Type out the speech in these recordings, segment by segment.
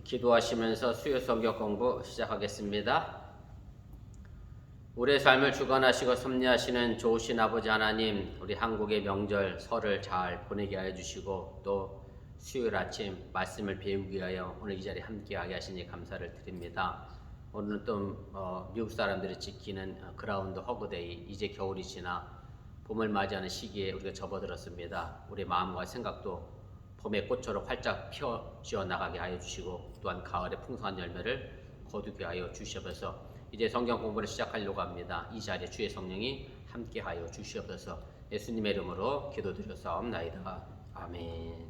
기도하시면서 수요 성경 공부 시작하겠습니다. 우리의 삶을 주관하시고 섭리하시는 좋으신 아버지 하나님, 우리 한국의 명절 설을 잘 보내게 하여 주시고 또 수요일 아침 말씀을 배우기 위하여 오늘 이 자리에 함께하게 하시니 감사를 드립니다. 오늘은 또 미국 사람들이 지키는 그라운드 허그데이, 이제 겨울이 지나 봄을 맞이하는 시기에 우리가 접어들었습니다. 우리 마음과 생각도 봄의 꽃처럼 활짝 펴지어 나가게 하여 주시고 또한 가을의 풍성한 열매를 거두게 하여 주시옵소서. 이제 성경 공부를 시작하려고 합니다. 이 자리에 주의 성령이 함께 하여 주시옵소서. 예수님의 이름으로 기도드렸사옵나이다. 아멘.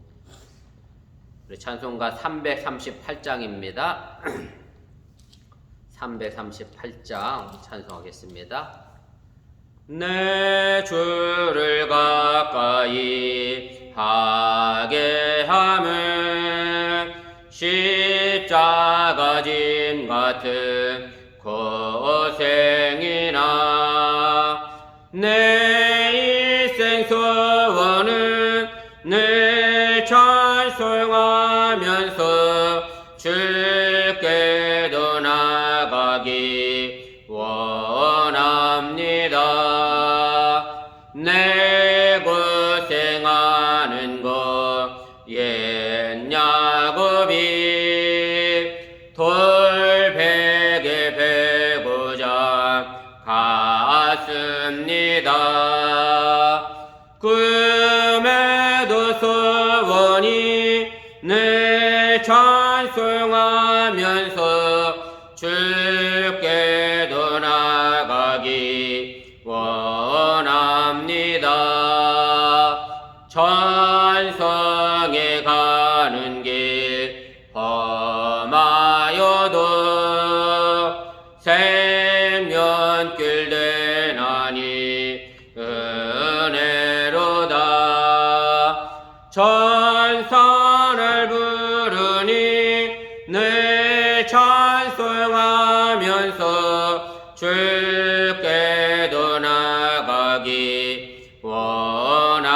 우리 찬송가 338장입니다. 338장 찬송하겠습니다. 내 주를 가까이 하게 함은 십자가 짐 같은 고생이나 내 일생 소원은 늘 찬송하면서 주께도 나가기 원합니다. 내 고생하는 것 옛 야곱이 돌베개 베고자 갔습니다. 꿈에도 소원이 늘 찬송하면서 주께도 나가기 원합니다. 천성에 가는 길 험하여도 생명길 되나니 은혜로다. 천사를 부르니 늘 찬송하면서 주께도 나가기 원합니다.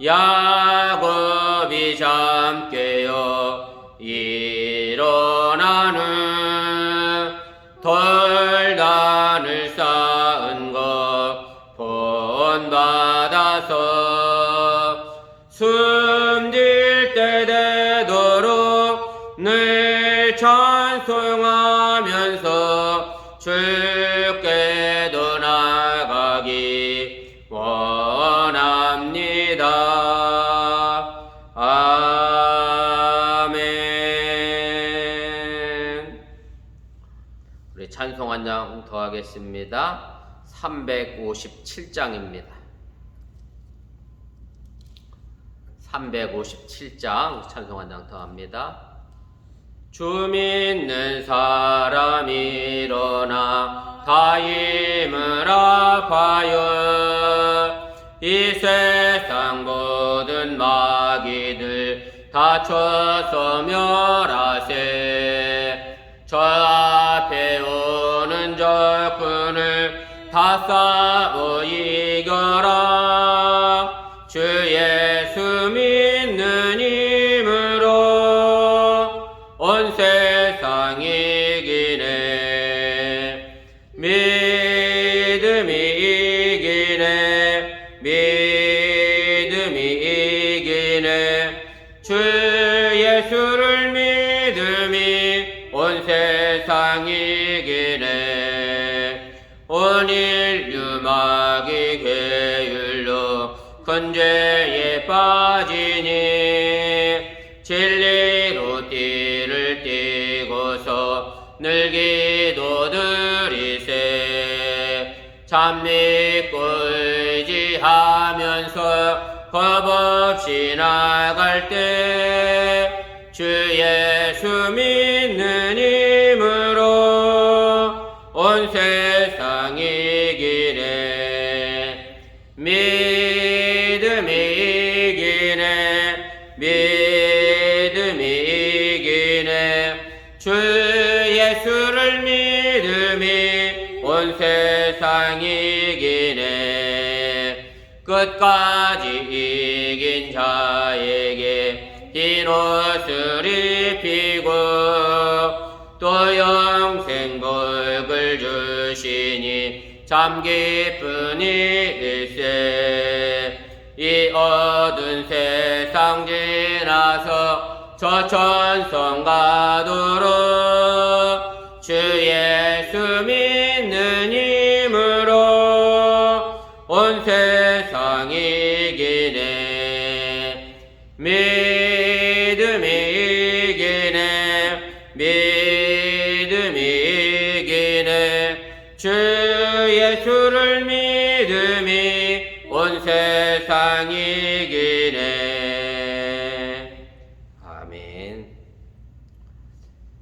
야곱이 잠 깨어 일어나는 돌단을 쌓은 것 본받아서 숨질 때 되도록 늘 찬송하면서 주께도 나가기 원합니다. 아멘. 우리 찬송 한 장 더 하겠습니다. 357장입니다. 357장 찬송 한 장 더 합니다. 주 믿는 사람 일어나 다 힘을 아파요. 이 세상 모든 마귀들 다쳐서 멸하세. 저 앞에 오는 적군을 다 싸워 이겨라. 주 예수 믿는 힘으로 온 세상 이기네. 믿음이 이기네. 믿음이 이기네. 주 예수를 믿음이 온 세상 이기네. 온 인류 마귀 계율로 큰 죄에 빠지니 진리로 띠를 띠고서 늘 기도드리세. 참 믿고 의지하면서 겁없이 나갈 때 주 예수 믿는 힘으로 온 세상 이기네. 믿음이 이기네. 믿음이 이기네. 주 예수를 믿음이 온 세상 이기네. 끝까지 이긴 자에게 흰 옷을 입히고 또 영생복을 주시니 참 기쁜 일일세. 이 어두운 세상 지나서 저 천성 가도록 주 예수 믿는 힘으로 온 세상 이기네. 믿음이 이기네. 믿음이 이기네. 주 예수를 믿음이 온 세상 이기네. 아멘.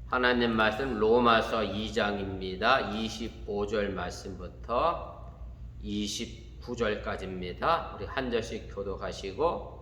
하나님 말씀 로마서 2장입니다. 25절 말씀부터 29절까지입니다. 우리 한 절씩 교독하시고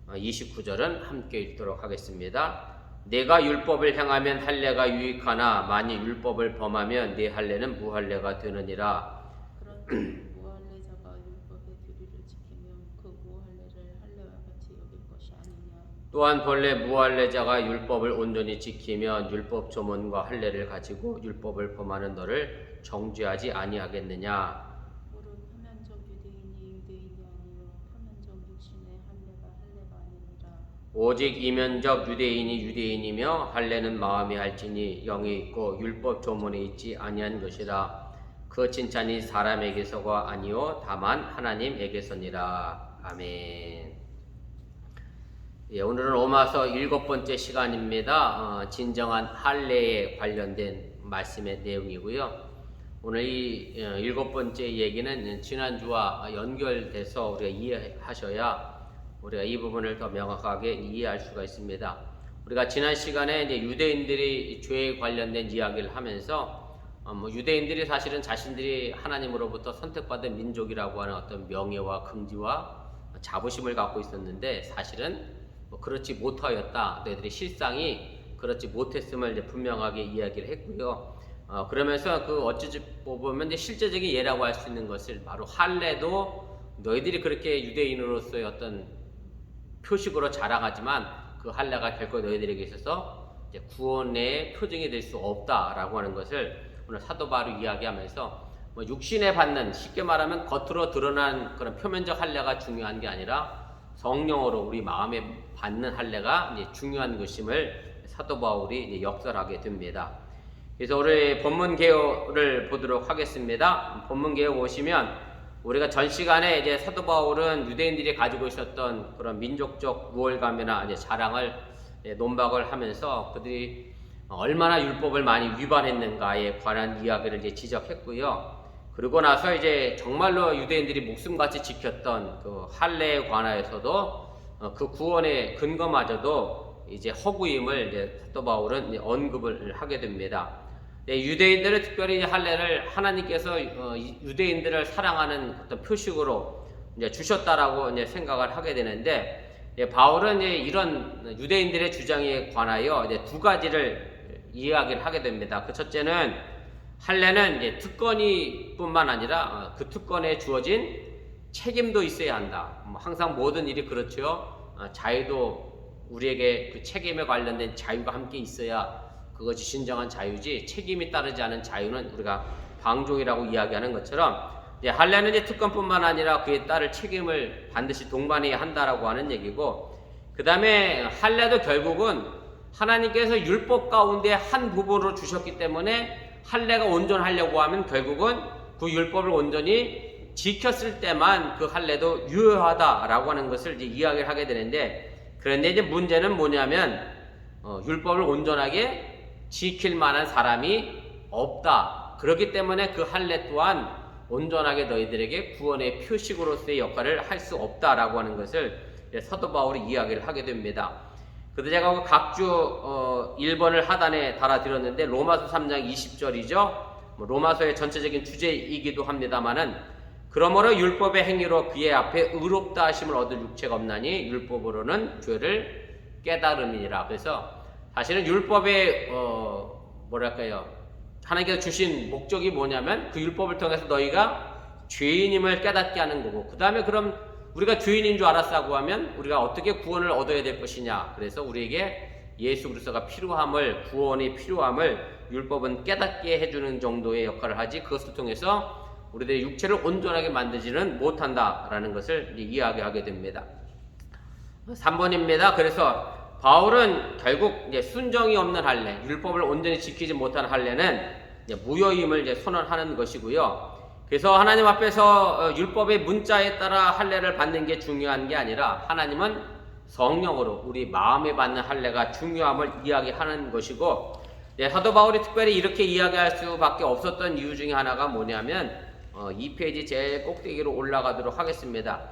29절은 함께 읽도록 하겠습니다. 내가 율법을 행하면 할례가 유익하나 만일 율법을 범하면 내 할례는 무할례가 되느니라. 그런즉 무할례자가 율법의 규례를 지키면 그 무할례를 할례와 같이 여길 것이 아니냐. 또한 본래 무할례자가 율법을 온전히 지키면 율법 조문과 할례를 가지고 율법을 범하는 너를 정죄하지 아니하겠느냐. 무릇 표면적 유대인이 아니요 표면적 육신의 할례가 아니니라. 오직 이면적 유대인이 유대인이며 할례는 마음에 할지니 영에 있고 율법 조문에 있지 아니한 것이라. 그 칭찬이 사람에게서가 아니요 다만 하나님에게서니라. 아멘. 예, 오늘은 로마서 7번째 시간입니다. 진정한 할례에 관련된 말씀의 내용이고요. 오늘 이 7번째 얘기는 지난주와 연결돼서 우리가 이해하셔야 우리가 이 부분을 더 명확하게 이해할 수가 있습니다. 우리가 지난 시간에 이제 유대인들이 죄에 관련된 이야기를 하면서 유대인들이 사실은 자신들이 하나님으로부터 선택받은 민족이라고 하는 어떤 명예와 긍지와 자부심을 갖고 있었는데 사실은 그렇지 못하였다. 너희들의 실상이 그렇지 못했음을 이제 분명하게 이야기를 했고요. 그러면서 그 어찌 보면 이제 실제적인 예라고 할 수 있는 것을 바로 할례도 너희들이 그렇게 유대인으로서의 어떤 표식으로 자랑하지만 그 할례가 결코 너희들에게 있어서 이제 구원의 표징이 될 수 없다라고 하는 것을 오늘 사도 바울이 이야기하면서 육신에 받는, 쉽게 말하면 겉으로 드러난 그런 표면적 할례가 중요한 게 아니라 성령으로 우리 마음에 받는 할례가 이제 중요한 것임을 사도 바울이 이제 역설하게 됩니다. 그래서 우리 본문 개요를 보도록 하겠습니다. 본문 개요 보시면 우리가 전 시간에 이제 사도 바울은 유대인들이 가지고 있었던 그런 민족적 우월감이나 이제 자랑을 논박을 하면서 그들이 얼마나 율법을 많이 위반했는가에 관한 이야기를 이제 지적했고요. 그리고 나서 이제 정말로 유대인들이 목숨같이 지켰던 그 할례에 관하여서도 그 구원의 근거마저도 이제 허구임을 이제 사도 바울은 이제 언급을 하게 됩니다. 유대인들은 특별히 할례를 하나님께서 유대인들을 사랑하는 어떤 표식으로 이제 주셨다라고 이제 생각을 하게 되는데, 바울은 이제 이런 유대인들의 주장에 관하여 이제 두 가지를 이야기를 하게 됩니다. 그 첫째는 할례는 이제 특권이뿐만 아니라 그 특권에 주어진 책임도 있어야 한다. 항상 모든 일이 그렇죠. 자유도 우리에게 그 책임에 관련된 자유가 함께 있어야 그것이 진정한 자유지, 책임이 따르지 않은 자유는 우리가 방종이라고 이야기하는 것처럼 이제 할례는 이제 특권뿐만 아니라 그에 따를 책임을 반드시 동반해야 한다라고 하는 얘기고, 그 다음에 할례도 결국은 하나님께서 율법 가운데 한 부분으로 주셨기 때문에 할례가 온전하려고 하면 결국은 그 율법을 온전히 지켰을 때만 그 할례도 유효하다라고 하는 것을 이제 이야기를 하게 되는데, 그런데 이제 문제는 뭐냐면 율법을 온전하게 지킬 만한 사람이 없다. 그렇기 때문에 그 할례 또한 온전하게 너희들에게 구원의 표식으로서의 역할을 할 수 없다라고 하는 것을 사도 바울이 이야기를 하게 됩니다. 그래서 제가 각주 1번을 하단에 달아드렸는데 로마서 3장 20절이죠. 로마서의 전체적인 주제이기도 합니다만은, 그러므로 율법의 행위로 그의 앞에 의롭다 하심을 얻을 육체가 없나니 율법으로는 죄를 깨달음이니라. 그래서 사실은 율법의 하나님께서 주신 목적이 뭐냐면 그 율법을 통해서 너희가 죄인임을 깨닫게 하는 거고, 그 다음에 그럼 우리가 주인인 줄 알았다고 하면 우리가 어떻게 구원을 얻어야 될 것이냐. 그래서 우리에게 예수 그리스도가 필요함을, 구원이 필요함을 율법은 깨닫게 해주는 정도의 역할을 하지, 그것을 통해서 우리들의 육체를 온전하게 만들지는 못한다라는 것을 이야기하게 됩니다. 3번입니다. 그래서 바울은 결국 이제 순정이 없는 할례, 율법을 온전히 지키지 못하는 할례는 무효임을 이제 선언하는 것이고요. 그래서 하나님 앞에서 율법의 문자에 따라 할례를 받는 게 중요한 게 아니라 하나님은 성령으로 우리 마음에 받는 할례가 중요함을 이야기하는 것이고, 사도 바울이 특별히 이렇게 이야기할 수밖에 없었던 이유 중에 하나가 뭐냐면 2페이지 제일 꼭대기로 올라가도록 하겠습니다.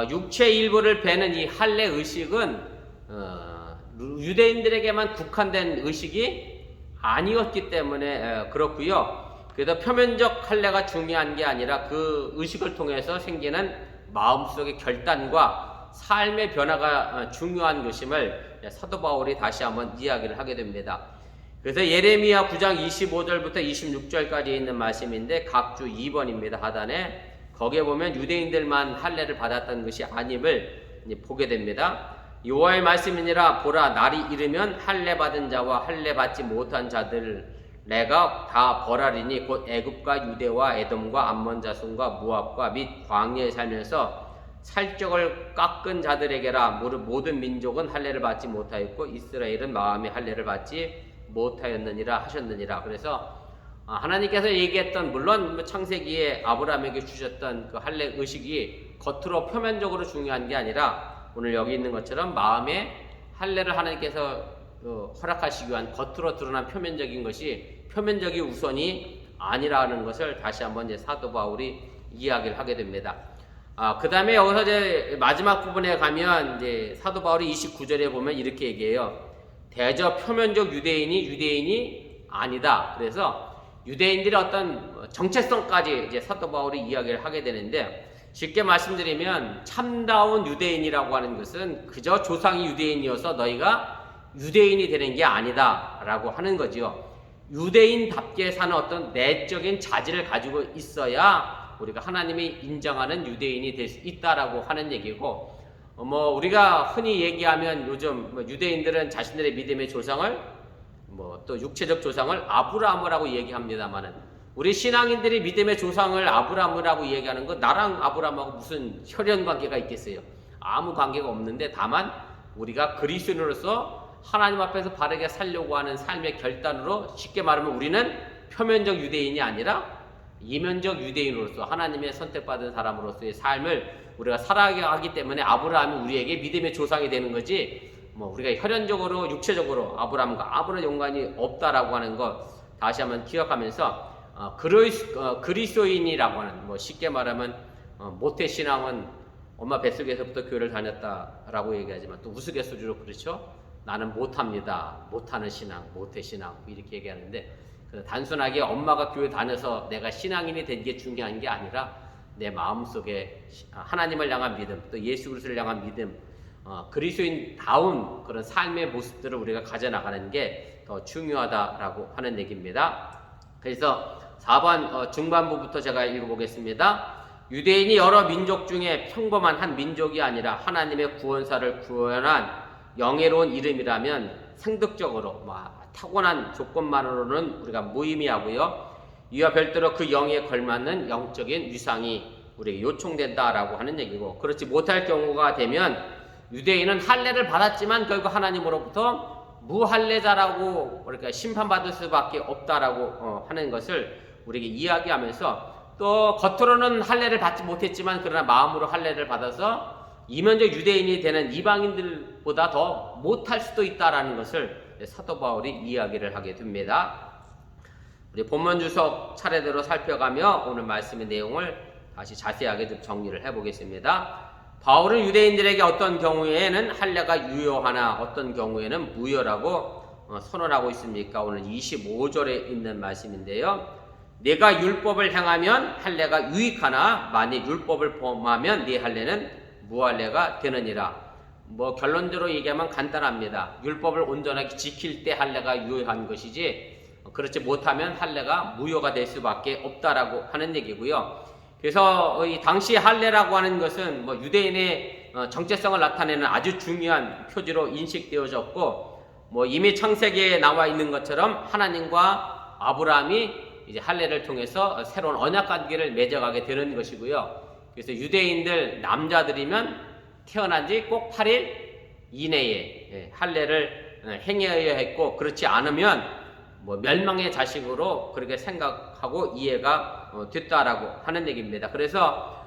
육체 일부를 베는 이 할례 의식은 유대인들에게만 국한된 의식이 아니었기 때문에 그렇고요. 그래서 표면적 할례가 중요한 게 아니라 그 의식을 통해서 생기는 마음속의 결단과 삶의 변화가 중요한 것임을 사도 바울이 다시 한번 이야기를 하게 됩니다. 그래서 예레미야 9장 25절부터 26절까지 있는 말씀인데 각주 2번입니다. 하단에 거기에 보면 유대인들만 할례를 받았던 것이 아님을 보게 됩니다. 여호와의 말씀이니라, 보라 날이 이르면 할례 받은 자와 할례 받지 못한 자들 내가 다 벌하리니 곧 애굽과 유대와 에돔과 암몬 자손과 모압과 및 광야에 살면서 살적을 깎은 자들에게라. 모든 민족은 할례를 받지 못하였고 이스라엘은 마음의 할례를 받지 못하였느니라 하셨느니라. 그래서 하나님께서 얘기했던, 물론 창세기에 아브라함에게 주셨던 그 할례 의식이 겉으로 표면적으로 중요한 게 아니라 오늘 여기 있는 것처럼 마음에 할례를 하나님께서 허락하시기 위한 겉으로 드러난 표면적인 것이 표면적이 우선이 아니라는 것을 다시 한번 이제 사도 바울이 이야기를 하게 됩니다. 그 다음에 여기서 이제 마지막 부분에 가면 이제 사도 바울이 29절에 보면 이렇게 얘기해요. 대저 표면적 유대인이 아니다. 그래서 유대인들의 어떤 정체성까지 이제 사도 바울이 이야기를 하게 되는데, 쉽게 말씀드리면 참다운 유대인이라고 하는 것은 그저 조상이 유대인이어서 너희가 유대인이 되는 게 아니다 라고 하는 거지요. 유대인답게 사는 어떤 내적인 자질을 가지고 있어야 우리가 하나님이 인정하는 유대인이 될 수 있다라고 하는 얘기고, 우리가 흔히 얘기하면 요즘 유대인들은 자신들의 믿음의 조상을 또 육체적 조상을 아브라함이라고 얘기합니다만은, 우리 신앙인들이 믿음의 조상을 아브라함이라고 얘기하는 거 나랑 아브라함하고 무슨 혈연 관계가 있겠어요? 아무 관계가 없는데, 다만 우리가 그리스도인으로서 하나님 앞에서 바르게 살려고 하는 삶의 결단으로, 쉽게 말하면 우리는 표면적 유대인이 아니라 이면적 유대인으로서 하나님의 선택받은 사람으로서의 삶을 우리가 살아가기 때문에 아브라함이 우리에게 믿음의 조상이 되는 거지, 우리가 혈연적으로 육체적으로 아브라함과 아무런 연관이 없다라고 하는 것 다시 한번 기억하면서, 그리스도인이라고 하는, 쉽게 말하면 모태신앙은 엄마 뱃속에서부터 교회를 다녔다라고 얘기하지만 또 우스갯소리로 그렇죠? 나는 못합니다. 못하는 신앙, 모태신앙 이렇게 얘기하는데, 단순하게 엄마가 교회 다녀서 내가 신앙인이 된 게 중요한 게 아니라 내 마음속에 하나님을 향한 믿음, 또 예수 그리스도를 향한 믿음, 그리스도인다운 그런 삶의 모습들을 우리가 가져나가는 게 더 중요하다라고 하는 얘기입니다. 그래서 4번 중반부부터 제가 읽어보겠습니다. 유대인이 여러 민족 중에 평범한 한 민족이 아니라 하나님의 구원사를 구원한 영예로운 이름이라면 생득적으로 타고난 조건만으로는 우리가 무의미하고요. 이와 별도로 그 영에 걸맞는 영적인 위상이 우리에게 요청된다라고 하는 얘기고, 그렇지 못할 경우가 되면 유대인은 할례를 받았지만 결국 하나님으로부터 무할례자라고 그러니까 심판받을 수밖에 없다라고 하는 것을 우리에게 이야기하면서, 또 겉으로는 할례를 받지 못했지만 그러나 마음으로 할례를 받아서 이면적 유대인이 되는 이방인들보다 더 못할 수도 있다라는 것을 사도 바울이 이야기를 하게 됩니다. 우리 본문 주석 차례대로 살펴가며 오늘 말씀의 내용을 다시 자세하게 좀 정리를 해보겠습니다. 바울은 유대인들에게 어떤 경우에는 할례가 유효하나 어떤 경우에는 무효라고 선언하고 있습니까? 오늘 25절에 있는 말씀인데요. 내가 율법을 행하면 할례가 유익하나 만일 율법을 범하면 네 할례는 무할례가 되느니라. 결론적으로 얘기하면 간단합니다. 율법을 온전하게 지킬 때 할례가 유효한 것이지 그렇지 못하면 할례가 무효가 될 수밖에 없다라고 하는 얘기고요. 그래서 이 당시 할례라고 하는 것은 뭐 유대인의 정체성을 나타내는 아주 중요한 표지로 인식되어졌고, 뭐 이미 창세기에 나와 있는 것처럼 하나님과 아브라함이 이제 할례를 통해서 새로운 언약 관계를 맺어가게 되는 것이고요. 그래서 유대인들 남자들이면 태어난 지 꼭 8일 이내에 할례를 행해야 했고, 그렇지 않으면 뭐 멸망의 자식으로 그렇게 생각하고 이해가 됐다라고 하는 얘기입니다. 그래서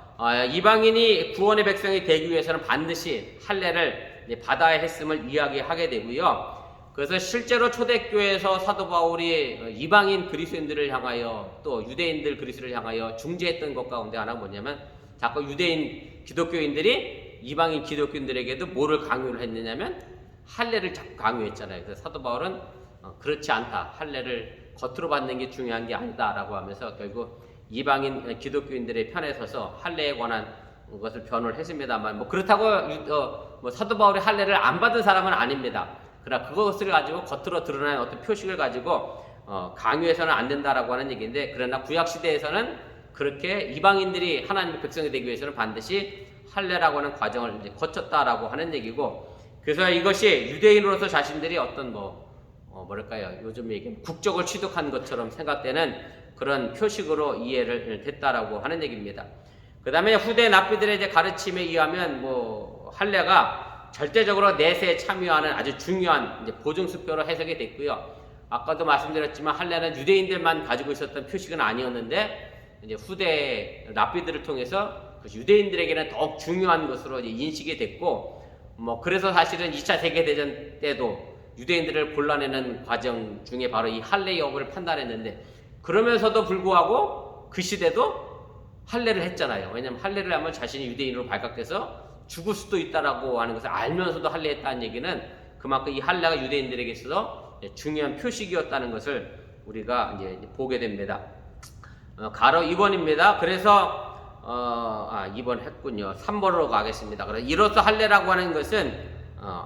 이방인이 구원의 백성이 되기 위해서는 반드시 할례를 받아야 했음을 이야기하게 되고요. 그래서 실제로 초대교회에서 사도 바울이 이방인 그리스도인들을 향하여 또 유대인들 그리스도를 향하여 중재했던 것 가운데 하나가 뭐냐면, 자꾸 유대인 기독교인들이 이방인 기독교인들에게도 뭐를 강요를 했느냐면 할례를 자꾸 강요했잖아요. 그래서 사도 바울은 그렇지 않다, 할례를 겉으로 받는 게 중요한 게 아니다라고 하면서 결국 이방인 기독교인들의 편에 서서 할례에 관한 것을 변호를 했습니다만, 뭐 그렇다고 뭐 사도 바울이 할례를 안 받은 사람은 아닙니다. 그러나 그것을 가지고 겉으로 드러나는 어떤 표식을 가지고 강요해서는 안 된다라고 하는 얘기인데, 그러나 구약 시대에서는 그렇게 이방인들이 하나님의 백성이 되기 위해서는 반드시 할례라고 하는 과정을 이제 거쳤다라고 하는 얘기고, 그래서 이것이 유대인으로서 자신들이 어떤 뭐랄까요, 요즘 얘기하면 국적을 취득한 것처럼 생각되는 그런 표식으로 이해를 됐다라고 하는 얘기입니다. 그 다음에 후대 납비들의 이제 가르침에 의하면 뭐 할례가 절대적으로 내세에 참여하는 아주 중요한 이제 보증수표로 해석이 됐고요. 아까도 말씀드렸지만 할례는 유대인들만 가지고 있었던 표식은 아니었는데, 이제 후대 랍비들을 통해서 유대인들에게는 더욱 중요한 것으로 이제 인식이 됐고, 뭐 그래서 사실은 2차 세계대전 때도 유대인들을 골라내는 과정 중에 바로 이 할례 여부를 판단했는데, 그러면서도 불구하고 그 시대도 할례를 했잖아요. 왜냐하면 할례를 하면 자신이 유대인으로 발각돼서 죽을 수도 있다라고 하는 것을 알면서도 할례했다는 얘기는 그만큼 이 할례가 유대인들에게 있어서 중요한 표식이었다는 것을 우리가 이제 보게 됩니다. 가로 2번입니다. 그래서 2번 했군요. 3번으로 가겠습니다. 그래서 이로써 할례라고 하는 것은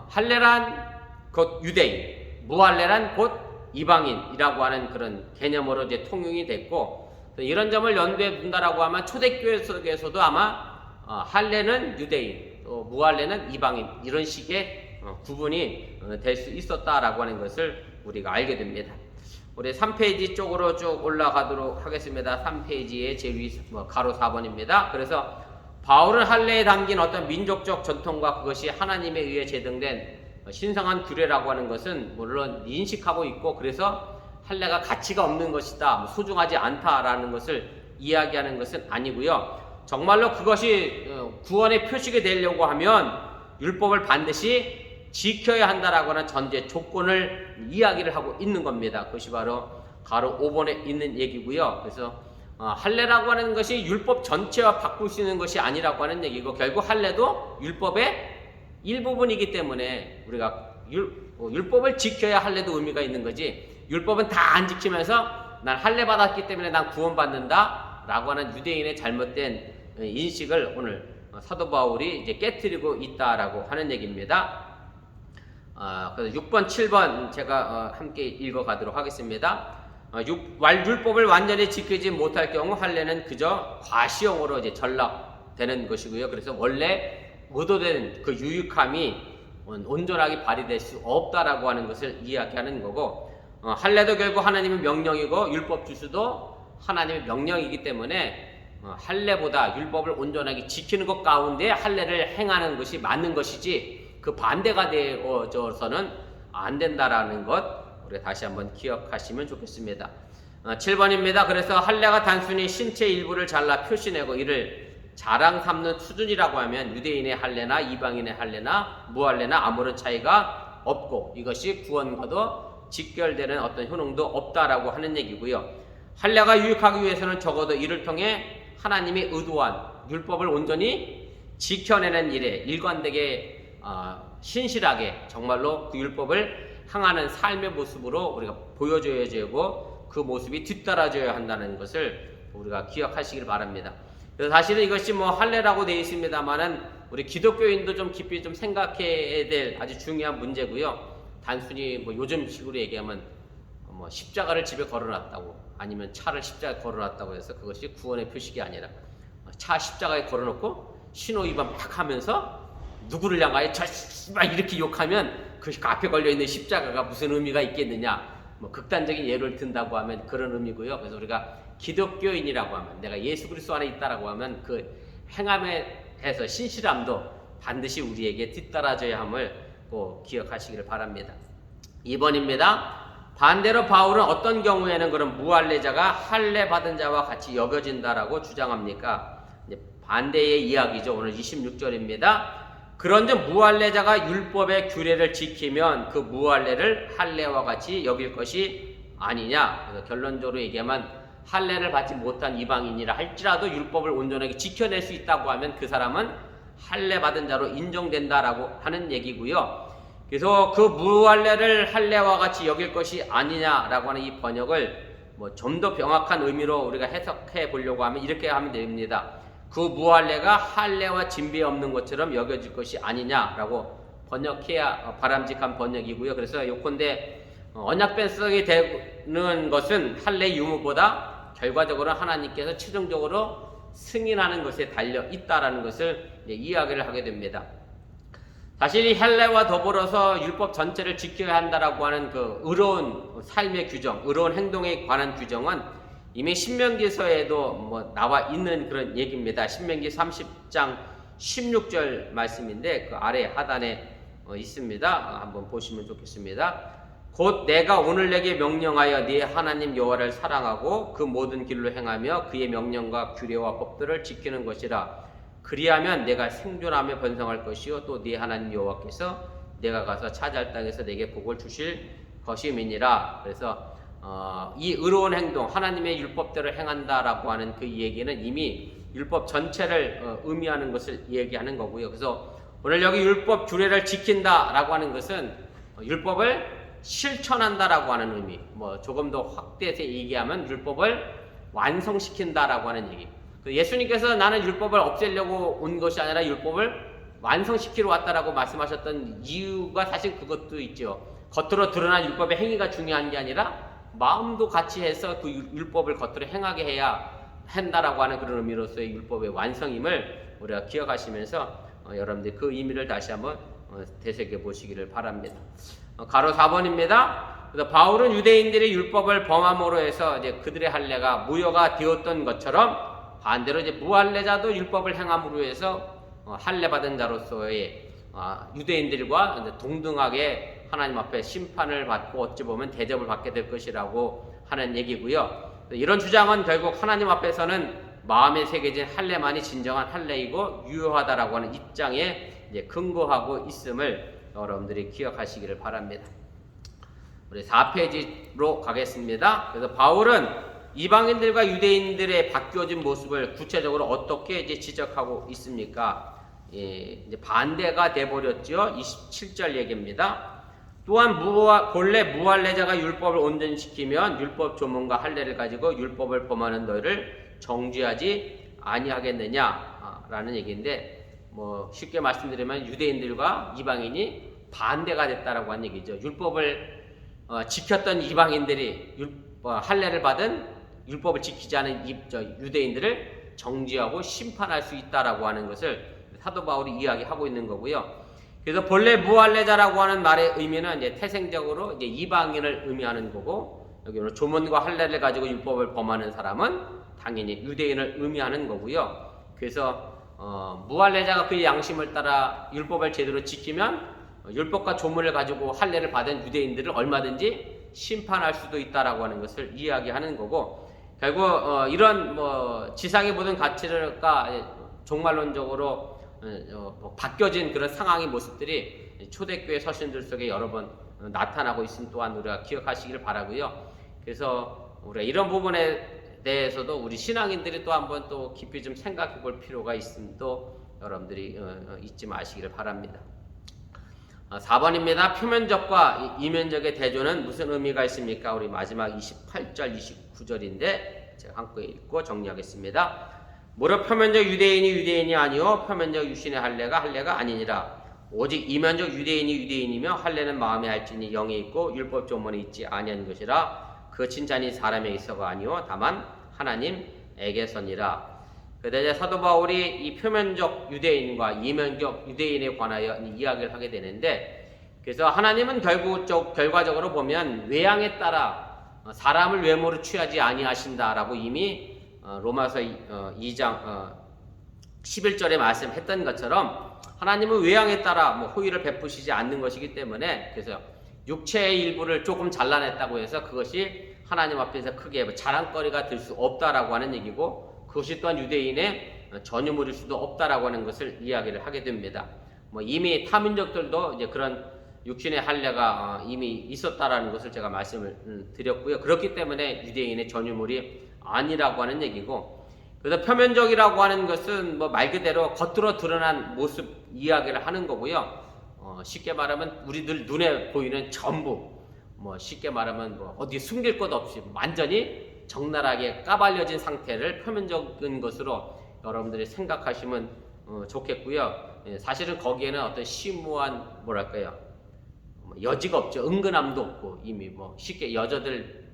할례란 곧 유대인, 무할례란 곧 이방인이라고 하는 그런 개념으로 이제 통용이 됐고, 이런 점을 연구해 둔다라고 하면 초대교회 속에서도 아마 할례는 유대인, 또 무할례는 이방인, 이런 식의 구분이 될 수 있었다라고 하는 것을 우리가 알게 됩니다. 우리 3페이지 쪽으로 쭉 올라가도록 하겠습니다. 3페이지의 제위 가로 4번입니다. 그래서 바울은 할례에 담긴 어떤 민족적 전통과 그것이 하나님에 의해 제정된 신성한 규례라고 하는 것은 물론 인식하고 있고, 그래서 할례가 가치가 없는 것이다, 소중하지 않다라는 것을 이야기하는 것은 아니고요. 정말로 그것이 구원의 표식이 되려고 하면 율법을 반드시 지켜야 한다라고 하는 전제 조건을 이야기를 하고 있는 겁니다. 그것이 바로 가로 5번에 있는 얘기고요. 그래서 할례라고 하는 것이 율법 전체와 바꿀 수 있는 것이 아니라고 하는 얘기고, 결국 할례도 율법의 일부분이기 때문에 우리가 율법을 지켜야 할례도 의미가 있는 거지, 율법은 다 안 지키면서 난 할례 받았기 때문에 난 구원받는다 라고 하는 유대인의 잘못된 인식을 오늘 사도 바울이 이제 깨트리고 있다라고 하는 얘기입니다. 그래서 6번, 7번 제가 함께 읽어가도록 하겠습니다. 율법을 완전히 지키지 못할 경우 할례는 그저 과시용으로 이제 전락되는 것이고요. 그래서 원래 의도된 그 유익함이 온전하게 발휘될 수 없다라고 하는 것을 이야기하는 거고, 할례도 결국 하나님의 명령이고 율법 주수도 하나님의 명령이기 때문에 할례보다 율법을 온전하게 지키는 것 가운데 할례를 행하는 것이 맞는 것이지, 그 반대가 되어져서는 안 된다라는 것 우리가 다시 한번 기억하시면 좋겠습니다. 7번입니다. 그래서 할례가 단순히 신체 일부를 잘라 표시내고 이를 자랑 삼는 수준이라고 하면 유대인의 할례나 이방인의 할례나 무할례나 아무런 차이가 없고, 이것이 구원과도 직결되는 어떤 효능도 없다라고 하는 얘기고요. 할례가 유익하기 위해서는 적어도 이를 통해 하나님이 의도한 율법을 온전히 지켜내는 일에 일관되게 신실하게 정말로 그 율법을 향하는 삶의 모습으로 우리가 보여줘야 되고, 그 모습이 뒤따라져야 한다는 것을 우리가 기억하시길 바랍니다. 그래서 사실은 이것이 뭐 할례라고 되어 있습니다만은 우리 기독교인도 좀 깊이 좀 생각해야 될 아주 중요한 문제고요. 단순히 뭐 요즘 식으로 얘기하면 뭐 십자가를 집에 걸어놨다고, 아니면 차를 십자가에 걸어놨다고 해서 그것이 구원의 표식이 아니라 차 십자가에 걸어놓고 신호위반 막 하면서 누구를 향하여 막 이렇게 욕하면 그 앞에 걸려있는 십자가가 무슨 의미가 있겠느냐, 뭐 극단적인 예를 든다고 하면 그런 의미고요. 그래서 우리가 기독교인이라고 하면, 내가 예수 그리스도 안에 있다라고 하면 그 행함에 해서 신실함도 반드시 우리에게 뒤따라져야 함을 꼭 기억하시기를 바랍니다. 2번입니다. 반대로 바울은 어떤 경우에는 그런 무할례자가 할례 받은 자와 같이 여겨진다라고 주장합니까? 반대의 이야기죠. 오늘 26절입니다. 그런즉 무할례자가 율법의 규례를 지키면 그 무할례를 할례와 같이 여길 것이 아니냐. 그래서 결론적으로 얘기하면 할례를 받지 못한 이방인이라 할지라도 율법을 온전하게 지켜낼 수 있다고 하면 그 사람은 할례 받은 자로 인정된다라고 하는 얘기고요. 그래서 그 무할례를 할례와 같이 여길 것이 아니냐라고 하는 이 번역을 뭐 좀 더 명확한 의미로 우리가 해석해 보려고 하면 이렇게 하면 됩니다. 그 무할례가 할례와 진배 없는 것처럼 여겨질 것이 아니냐라고 번역해야 바람직한 번역이고요. 그래서 요컨대 언약 변성이 되는 것은 할례 유무보다 결과적으로 하나님께서 최종적으로 승인하는 것에 달려 있다라는 것을 이야기를 하게 됩니다. 사실 이 할례와 더불어서 율법 전체를 지켜야 한다라고 하는 그 의로운 삶의 규정, 의로운 행동에 관한 규정은 이미 신명기서에도 뭐 나와 있는 그런 얘기입니다. 신명기 30장 16절 말씀인데 그 아래 하단에 있습니다. 한번 보시면 좋겠습니다. 곧 내가 오늘 내게 명령하여 네 하나님 여호와를 사랑하고 그 모든 길로 행하며 그의 명령과 규례와 법들을 지키는 것이라. 그리하면 내가 생존하며 번성할 것이요 또 네 하나님 여호와께서 내가 가서 차지할 땅에서 내게 복을 주실 것임이니라. 그래서 이 의로운 행동, 하나님의 율법대로 행한다라고 하는 그 얘기는 이미 율법 전체를 의미하는 것을 얘기하는 거고요. 그래서 오늘 여기 율법 규례를 지킨다라고 하는 것은 율법을 실천한다라고 하는 의미, 뭐 조금 더 확대해서 얘기하면 율법을 완성시킨다라고 하는 얘기. 예수님께서 나는 율법을 없애려고 온 것이 아니라 율법을 완성시키러 왔다라고 말씀하셨던 이유가 사실 그것도 있죠. 겉으로 드러난 율법의 행위가 중요한 게 아니라 마음도 같이 해서 그 율법을 겉으로 행하게 해야 한다라고 하는 그런 의미로서의 율법의 완성임을 우리가 기억하시면서 여러분들 그 의미를 다시 한번 되새겨 보시기를 바랍니다. 가로 4번입니다. 그래서 바울은 유대인들이 율법을 범함으로 해서 이제 그들의 할례가 무효가 되었던 것처럼 반대로 이제 무할례자도 율법을 행함으로 해서 할례 받은 자로서의 유대인들과 동등하게 하나님 앞에 심판을 받고 어찌 보면 대접을 받게 될 것이라고 하는 얘기고요. 이런 주장은 결국 하나님 앞에서는 마음에 새겨진 할례만이 진정한 할례이고 유효하다라고 하는 입장에 이제 근거하고 있음을 여러분들이 기억하시기를 바랍니다. 우리 4페이지로 가겠습니다. 그래서 바울은 이방인들과 유대인들의 바뀌어진 모습을 구체적으로 어떻게 이제 지적하고 있습니까? 이제 반대가 돼버렸죠. 27절 얘기입니다. 또한 본래 무할례자가 율법을 온전히 지키면 율법 조문과 할례를 가지고 율법을 범하는 너희를 정죄하지 아니하겠느냐라는 얘기인데, 뭐 쉽게 말씀드리면 유대인들과 이방인이 반대가 됐다라고 하는 얘기죠. 율법을 지켰던 이방인들이 할례를 받은 율법을 지키지 않은 유대인들을 정죄하고 심판할 수 있다라고 하는 것을 사도 바울이 이야기하고 있는 거고요. 그래서 본래 무할례자라고 하는 말의 의미는 이제 태생적으로 이제 이방인을 의미하는 거고, 여기는 조문과 할례를 가지고 율법을 범하는 사람은 당연히 유대인을 의미하는 거고요. 그래서 무할례자가 그의 양심을 따라 율법을 제대로 지키면 율법과 조문을 가지고 할례를 받은 유대인들을 얼마든지 심판할 수도 있다라고 하는 것을 이야기하는 거고, 결국 이런 뭐 지상의 모든 가치가 종말론적으로 바뀌어진 그런 상황의 모습들이 초대교회 서신들 속에 여러 번 나타나고 있음 또한 우리가 기억하시기를 바라고요. 그래서 우리가 이런 부분에 대해서도 우리 신앙인들이 또 한번 또 깊이 좀 생각해 볼 필요가 있음도 여러분들이 잊지 마시기를 바랍니다. 4번입니다. 표면적과 이면적의 대조는 무슨 의미가 있습니까? 우리 마지막 28절, 29절인데 제가 함께 읽고 정리하겠습니다. 무릇 표면적 유대인이 아니요 표면적 유신의 할례가 아니니라. 오직 이면적 유대인이며 할례는 마음에 할지니 영에 있고 율법 조문에 있지 아니한 것이라. 그 칭찬이 사람에 있어가 아니요 다만 하나님에게서니라. 그래서 이제 사도 바울이 이 표면적 유대인과 이면적 유대인에 관하여 이야기를 하게 되는데, 그래서 하나님은 결과적으로 보면 외양에 따라 사람을 외모로 취하지 아니하신다라고 이미 로마서 2장 11절에 말씀했던 것처럼 하나님은 외양에 따라 호의를 베푸시지 않는 것이기 때문에, 그래서 육체의 일부를 조금 잘라냈다고 해서 그것이 하나님 앞에서 크게 자랑거리가 될 수 없다라고 하는 얘기고, 그것이 또한 유대인의 전유물일 수도 없다라고 하는 것을 이야기를 하게 됩니다. 이미 타민족들도 이제 그런 육신의 할례가 이미 있었다라는 것을 제가 말씀을 드렸고요. 그렇기 때문에 유대인의 전유물이 아니라고 하는 얘기고, 그래서 표면적이라고 하는 것은 말 그대로 겉으로 드러난 모습 이야기를 하는 거고요. 쉽게 말하면 우리들 눈에 보이는 전부, 쉽게 말하면 어디 숨길 것 없이 완전히 적나라하게 까발려진 상태를 표면적인 것으로 여러분들이 생각하시면 좋겠고요. 사실은 거기에는 어떤 심오한 여지가 없죠. 은근함도 없고, 이미 쉽게 여자들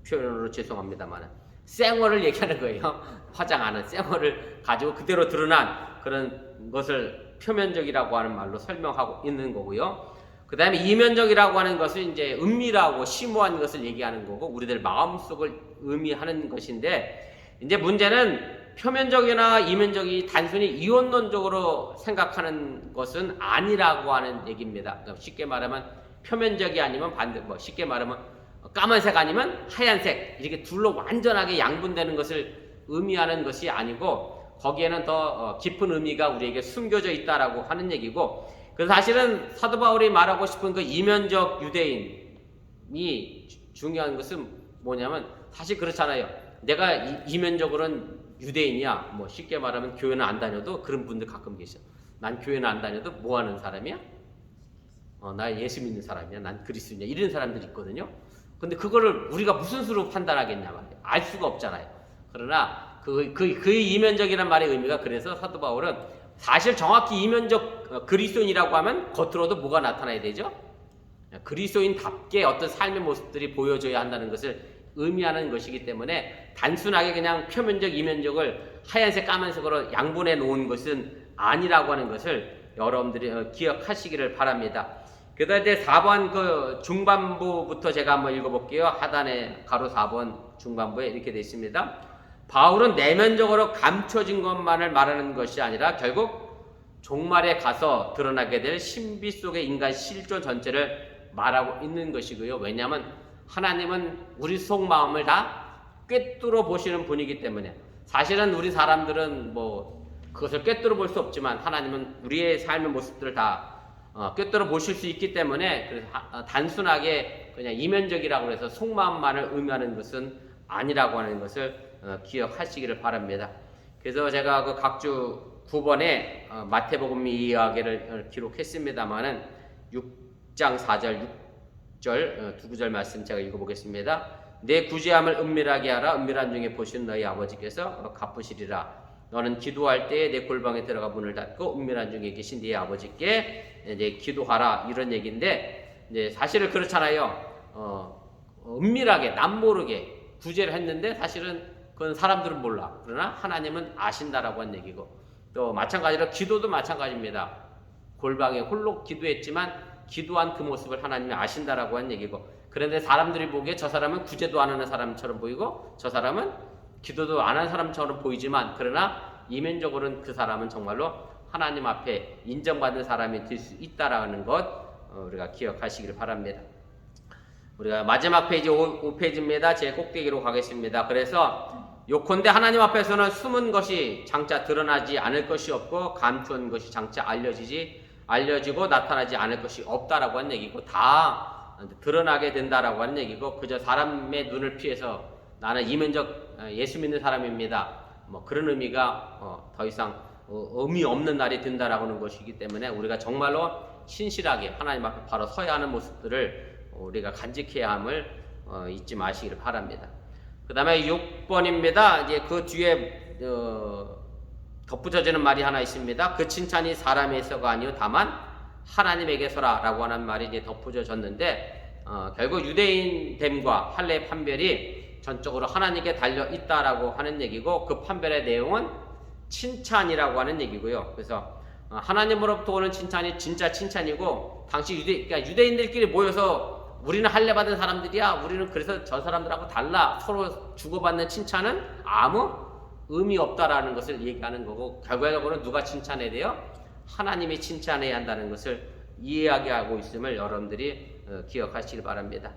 표현으로 죄송합니다만 쌩얼을 얘기하는 거예요. 화장 안 한 쌩얼을 가지고 그대로 드러난 그런 것을 표면적이라고 하는 말로 설명하고 있는 거고요. 그 다음에 이면적이라고 하는 것은 이제 은밀하고 심오한 것을 얘기하는 거고, 우리들 마음속을 의미하는 것인데, 이제 문제는 표면적이나 이면적이 단순히 이원론적으로 생각하는 것은 아니라고 하는 얘기입니다. 그러니까 쉽게 말하면 표면적이 아니면 쉽게 말하면 까만색 아니면 하얀색, 이렇게 둘로 완전하게 양분되는 것을 의미하는 것이 아니고, 거기에는 더 깊은 의미가 우리에게 숨겨져 있다라고 하는 얘기고, 그래서 사실은 사도 바울이 말하고 싶은 그 이면적 유대인이 중요한 것은 뭐냐면, 사실 그렇잖아요. 내가 이면적으로는 유대인이야. 쉽게 말하면 교회는 안 다녀도 그런 분들 가끔 계셔. 난 교회는 안 다녀도 뭐 하는 사람이야? 나 예수 믿는 사람이야. 난 그리스도냐. 이런 사람들이 있거든요. 근데 그거를 우리가 무슨 수로 판단하겠냐 말이에요. 알 수가 없잖아요. 그러나 그 이면적이란 말의 의미가, 그래서 사도 바울은 사실 정확히 이면적 그리스도인이라고 하면 겉으로도 뭐가 나타나야 되죠? 그리스도인답게 어떤 삶의 모습들이 보여져야 한다는 것을 의미하는 것이기 때문에, 단순하게 그냥 표면적 이면적을 하얀색 까만색으로 양분해 놓은 것은 아니라고 하는 것을 여러분들이 기억하시기를 바랍니다. 그다음에 이제 4번 그 중반부부터 제가 한번 읽어볼게요. 하단에 가로 4번 중반부에 이렇게 되어 있습니다. 바울은 내면적으로 감춰진 것만을 말하는 것이 아니라 결국 종말에 가서 드러나게 될 신비 속의 인간 실존 전체를 말하고 있는 것이고요. 왜냐하면 하나님은 우리 속마음을 다 꿰뚫어 보시는 분이기 때문에, 사실은 우리 사람들은 그것을 꿰뚫어 볼 수 없지만 하나님은 우리의 삶의 모습들을 다 꿰뚫어 보실 수 있기 때문에, 그래서 단순하게 그냥 이면적이라고 해서 속마음만을 의미하는 것은 아니라고 하는 것을 기억하시기를 바랍니다. 그래서 제가 그 각주 9번에 마태복음 이야기를 기록했습니다만은 6장 4절 6절 두 구절 말씀 제가 읽어보겠습니다. 내 구제함을 은밀하게 하라. 은밀한 중에 보시는 너희 아버지께서 갚으시리라. 너는 기도할 때에 내 골방에 들어가 문을 닫고 은밀한 중에 계신 네 아버지께 이제 기도하라, 이런 얘기인데, 이제 사실은 그렇잖아요. 은밀하게 남모르게 구제를 했는데 사실은 그건 사람들은 몰라. 그러나 하나님은 아신다라고 한 얘기고, 또 마찬가지로 기도도 마찬가지입니다. 골방에 홀로 기도했지만 기도한 그 모습을 하나님이 아신다라고 한 얘기고, 그런데 사람들이 보기에 저 사람은 구제도 안 하는 사람처럼 보이고 저 사람은 기도도 안 하는 사람처럼 보이지만, 그러나 이면적으로는 그 사람은 정말로 하나님 앞에 인정받는 사람이 될 수 있다라는 것 우리가 기억하시기를 바랍니다. 우리가 마지막 페이지 5페이지입니다. 제 꼭대기로 가겠습니다. 그래서 요컨대 하나님 앞에서는 숨은 것이 장차 드러나지 않을 것이 없고 감추은 것이 장차 알려지고 나타나지 않을 것이 없다라고 한 얘기고, 다 드러나게 된다라고 한 얘기고, 그저 사람의 눈을 피해서 나는 이면적 예수 믿는 사람입니다, 그런 의미가 더 이상 의미 없는 날이 된다라고 하는 것이기 때문에, 우리가 정말로 신실하게 하나님 앞에 바로 서야 하는 모습들을 우리가 간직해야 함을 잊지 마시기를 바랍니다. 그 다음에 6번입니다. 이제 그 뒤에 덧붙여지는 말이 하나 있습니다. 그 칭찬이 사람에서가 아니요 다만 하나님에게서라 라고 하는 말이 이제 덧붙여졌는데, 결국 유대인됨과 할례 판별이 전적으로 하나님께 달려 있다라고 하는 얘기고, 그 판별의 내용은 칭찬이라고 하는 얘기고요. 그래서 하나님으로부터 오는 칭찬이 진짜 칭찬이고, 당시 그러니까 유대인들끼리 모여서 우리는 할례 받은 사람들이야, 우리는 그래서 저 사람들하고 달라, 서로 주고받는 칭찬은 아무 의미 없다라는 것을 얘기하는 거고, 결과적으로 누가 칭찬해야 돼요? 하나님이 칭찬해야 한다는 것을 이해하게 하고 있음을 여러분들이 기억하시길 바랍니다.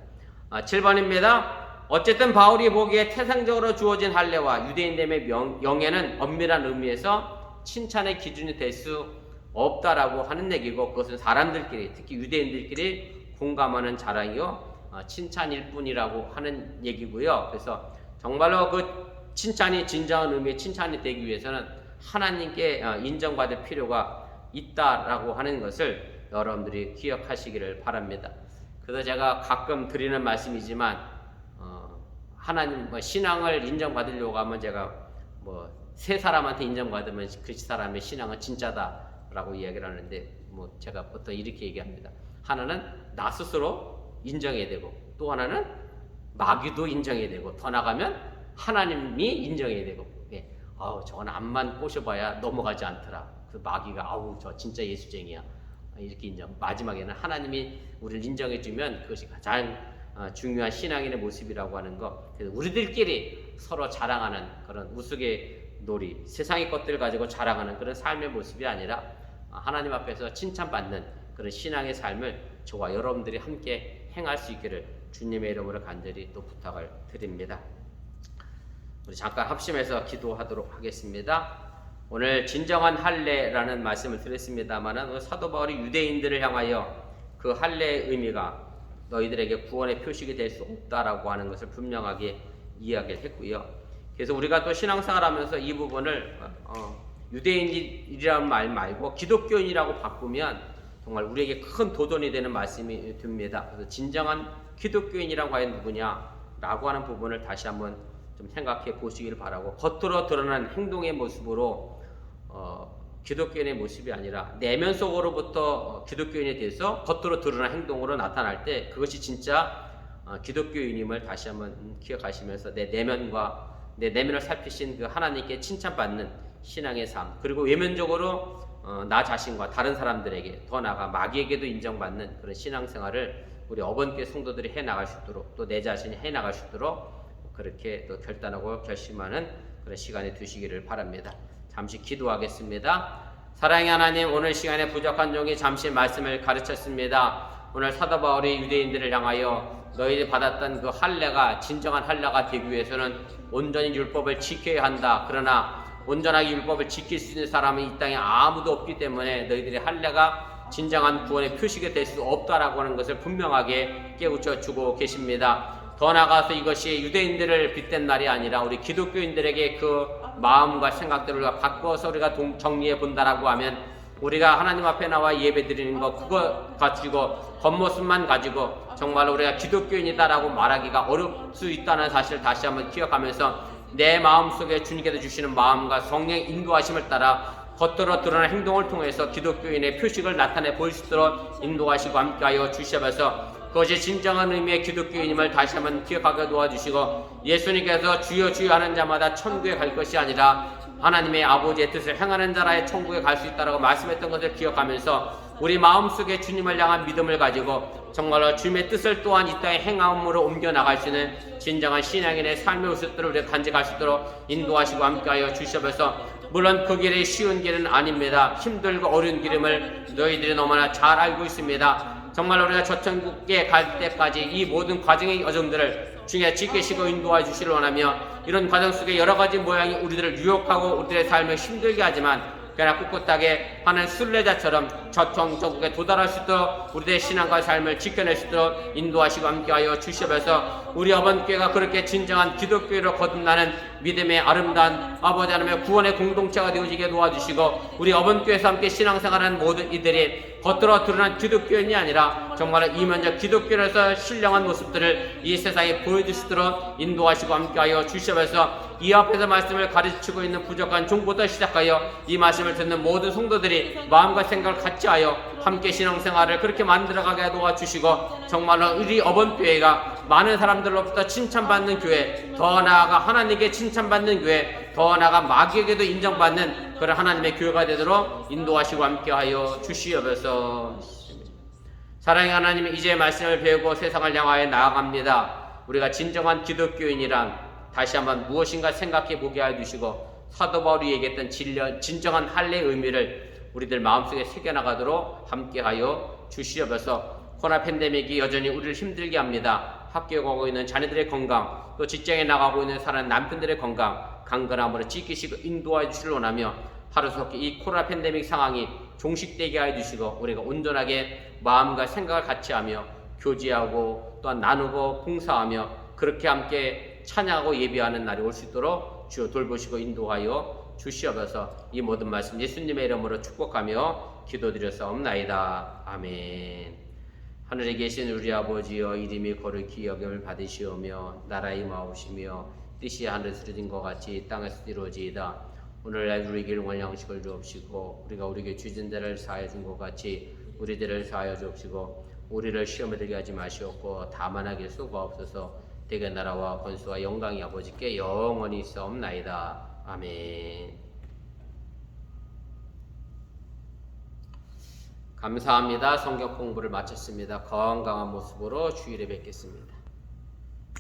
7번입니다. 어쨌든 바울이 보기에 태생적으로 주어진 할례와 유대인됨의 영예는 엄밀한 의미에서 칭찬의 기준이 될 수 없다라고 하는 얘기고, 그것은 사람들끼리, 특히 유대인들끼리 공감하는 자랑이요 칭찬일 뿐이라고 하는 얘기고요. 그래서 정말로 그 칭찬이 진정한 의미의 칭찬이 되기 위해서는 하나님께 인정받을 필요가 있다라고 하는 것을 여러분들이 기억하시기를 바랍니다. 그래서 제가 가끔 드리는 말씀이지만, 하나님 신앙을 인정받으려고 하면 제가 세 사람한테 인정받으면 그 사람의 신앙은 진짜다라고 이야기를 하는데, 제가 보통 이렇게 얘기합니다. 하나는 나 스스로 인정해야 되고, 또 하나는 마귀도 인정해야 되고, 더 나가면 하나님이 인정해야 되고. 저건 앞만 꼬셔봐야 넘어가지 않더라. 그 마귀가 저 진짜 예수쟁이야, 이렇게 인정. 마지막에는 하나님이 우리를 인정해주면 그것이 가장 중요한 신앙인의 모습이라고 하는 것. 그래서 우리들끼리 서로 자랑하는 그런 우스갯놀이, 세상의 것들을 가지고 자랑하는 그런 삶의 모습이 아니라 하나님 앞에서 칭찬받는 그런 신앙의 삶을 저와 여러분들이 함께 행할 수 있기를 주님의 이름으로 간절히 또 부탁을 드립니다. 우리 잠깐 합심해서 기도하도록 하겠습니다. 오늘 진정한 할례라는 말씀을 드렸습니다만, 사도 바울이 유대인들을 향하여 그 할례의 의미가 너희들에게 구원의 표식이 될 수 없다라고 하는 것을 분명하게 이야기를 했고요. 그래서 우리가 또 신앙생활 하면서 이 부분을 유대인이라는 말 말고 기독교인이라고 바꾸면 정말 우리에게 큰 도전이 되는 말씀이 듭니다. 그래서 진정한 기독교인이란 과연 누구냐라고 하는 부분을 다시 한번 좀 생각해 보시길 바라고, 겉으로 드러난 행동의 모습으로 기독교인의 모습이 아니라 내면 속으로부터 기독교인에 대해서 겉으로 드러난 행동으로 나타날 때 그것이 진짜 기독교인임을 다시 한번 기억하시면서 내 내면을 살피신 그 하나님께 칭찬받는 신앙의 삶, 그리고 외면적으로 나 자신과 다른 사람들에게, 더 나아가 마귀에게도 인정받는 그런 신앙생활을 우리 어번교회 성도들이 해나갈 수 있도록, 또 내 자신이 해나갈 수 있도록 그렇게 또 결단하고 결심하는 그런 시간이 되시기를 바랍니다. 잠시 기도하겠습니다. 사랑의 하나님, 오늘 시간에 부족한 종이 잠시 말씀을 가르쳤습니다. 오늘 사도 바울이 유대인들을 향하여 너희들이 받았던 그 할례가 진정한 할례가 되기 위해서는 온전히 율법을 지켜야 한다. 그러나 온전하게 율법을 지킬 수 있는 사람은 이 땅에 아무도 없기 때문에 너희들의 할례가 진정한 구원의 표식이 될 수 없다라고 하는 것을 분명하게 깨우쳐 주고 계십니다. 더 나아가서 이것이 유대인들을 빗댄 날이 아니라 우리 기독교인들에게 그 마음과 생각들을 우리가 바꿔서 우리가 정리해 본다라고 하면, 우리가 하나님 앞에 나와 예배 드리는 것 그거 가지고 겉모습만 가지고 정말로 우리가 기독교인이다라고 말하기가 어려울 수 있다는 사실을 다시 한번 기억하면서, 내 마음속에 주님께서 주시는 마음과 성령의 인도하심을 따라 겉으로 드러난 행동을 통해서 기독교인의 표식을 나타내 보일 수 있도록 인도하시고 함께하여 주셔서 그것이 진정한 의미의 기독교인임을 다시 한번 기억하게 도와주시고, 예수님께서 주여 주여 하는 자마다 천국에 갈 것이 아니라 하나님의 아버지의 뜻을 행하는 자라야 천국에 갈 수 있다라고 말씀했던 것을 기억하면서, 우리 마음속에 주님을 향한 믿음을 가지고 정말로 주님의 뜻을 또한 이 땅에 행함으로 옮겨나갈 수 있는 진정한 신앙인의 삶의 모습들을 우리가 간직할 수 있도록 인도하시고 함께하여 주셔서, 물론 그 길이 쉬운 길은 아닙니다. 힘들고 어려운 길임을 너희들이 너무나 잘 알고 있습니다. 정말 우리가 저 천국에 갈 때까지 이 모든 과정의 여정들을 주님께서 지키시고 인도해 주시길 원하며, 이런 과정 속에 여러 가지 모양이 우리들을 유혹하고 우리들의 삶을 힘들게 하지만, 그러나 꿋꿋하게 하는 순례자처럼 저 천국에 도달할 수 있도록 우리들의 신앙과 삶을 지켜낼 수 있도록 인도하시고 함께하여 주시면서, 우리 어번교회가 그렇게 진정한 기독교회로 거듭나는 믿음의 아름다운 아버지 하나님의 구원의 공동체가 되어지게 도와주시고, 우리 어번교회에서 함께 신앙생활하는 모든 이들이 겉으로 드러난 기독교인이 아니라 정말 이면적 기독교로서 신령한 모습들을 이 세상에 보여줄 수 있도록 인도하시고 함께하여 주시면서, 이 앞에서 말씀을 가르치고 있는 부족한 종부터 시작하여 이 말씀을 듣는 모든 성도들이 마음과 생각을 같이 하여 함께 신앙생활을 그렇게 만들어가게 도와주시고 정말로 우리 어번교회가 많은 사람들로부터 칭찬받는 교회, 더 나아가 하나님께 칭찬받는 교회, 더 나아가 마귀에게도 인정받는 그런 하나님의 교회가 되도록 인도하시고 함께하여 주시옵소서. 사랑의 하나님, 이제 말씀을 배우고 세상을 향하여 나아갑니다. 우리가 진정한 기독교인이란 다시 한번 무엇인가 생각해 보게 하여 주시고 사도 바울이 얘기했던 진정한 할례의 의미를 우리들 마음속에 새겨나가도록 함께하여 주시옵소서. 코로나 팬데믹이 여전히 우리를 힘들게 합니다. 학교에 가고 있는 자녀들의 건강, 또 직장에 나가고 있는 사는 남편들의 건강 강건함으로 지키시고 인도하여 주시려 원하며 하루속히 이 코로나 팬데믹 상황이 종식되게 하여 주시고 우리가 온전하게 마음과 생각을 같이 하며 교제하고 또한 나누고 봉사하며 그렇게 함께 찬양하고 예배하는 날이 올 수 있도록 주여 돌보시고 인도하여 주시옵소서. 이 모든 말씀 예수님의 이름으로 축복하며 기도드렸사옵나이다. 아멘. 하늘에 계신 우리 아버지여, 이름이 거룩히 여김을 받으시오며 나라의 임하오시며 뜻이 하늘에서 이루어진 것 같이 땅에서 이루어지이다. 오늘날 우리에게 일용할 양식을 주옵시고 우리가 우리에게 죄진 데를 사하여 준 것 같이 우리들을 사하여 주옵시고 우리를 시험에 들게 하지 마시옵고 다만 하길 수고하옵소서. 대개 나라와 권수와 영광이 아버지께 영원히 있사옵나이다. 아멘. 감사합니다. 성경 공부를 마쳤습니다. 건강한 모습으로 주일에 뵙겠습니다.